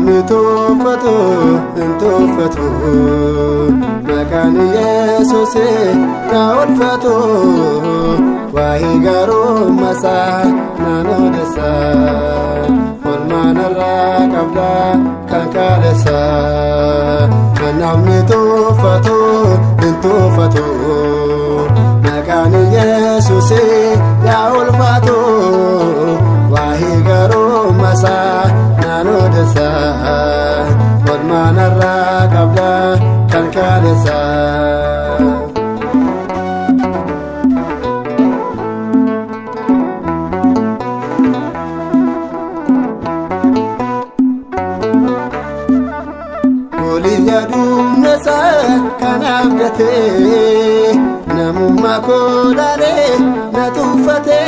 namni tuuffatu hin tuuffatu maqaan Yesuusii na ulfatu waa'ee gaarummaa isaa nan odeessa oolmaan irraa qabda kan kaleessa namni tuuffatu hin tuuffatu maqaan Yesuusii na ulfatu waa'ee gaarummaa isaa nan odeessa oolmaan irraa qabda kan kaleessa. Oliya dumnasa kan abdate namummaa koolaalee na tuuffate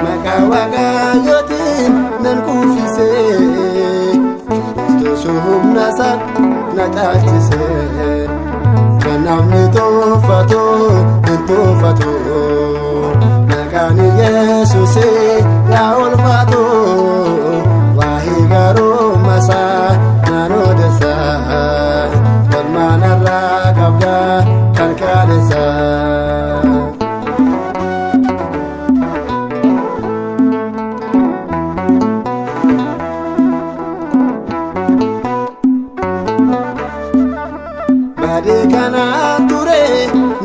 maqaa waaqayyootiin nan kuufise Kiristoos humnasa na caalchise kan namni tuuffatu hin tuuffatu maqaan Yesuusii yaa ulfaatu waa'ee gaarummaa isaa nan odeessa oolmaan irraa qabda kan kaleessa. Badii kana ture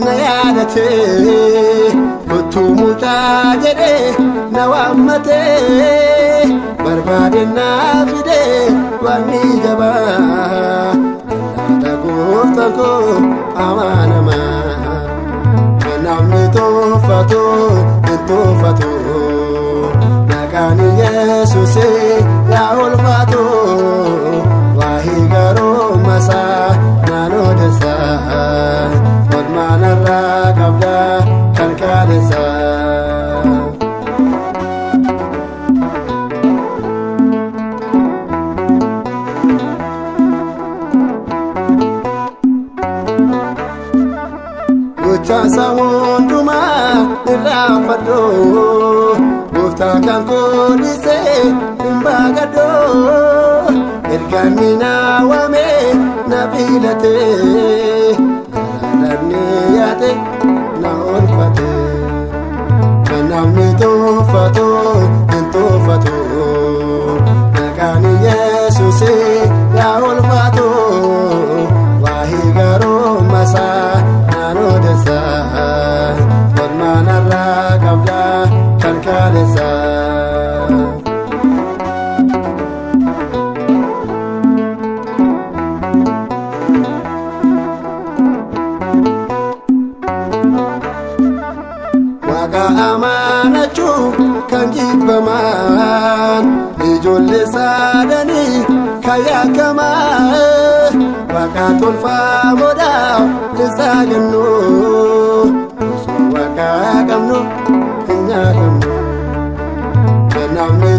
na yaadate kottuu mucaa jedhee na waammate barbaade na fide wanni jabaa laata gooftaan koo amanamaa namni tuuffatu hin tuuffatu maqaan Yesuusii yaa ulfaatu waa'ee gaarummaa isaa nan odeessa oolmaan irraa qabda kan kaleessa. Gochaansa hundumaa irraanfadhu gooftaa kan koolise hin baagadhu ergaanni na waame na filate galaanni yaate na oolfate kan namni tuuffatu hin tuuffatu maqaan Yesuusii yaa ulfaatu waa'ee gaarummaa isaa nan odeessa oolmaan irraa qabda kan kaleessa. Waaqa amanachuu kan jibbaman ijoollee saadanii kan yaakaman waaqa tolfamoodhaaf isaa kennu osoo waaqa qabnu hin nyaatamnu kan namni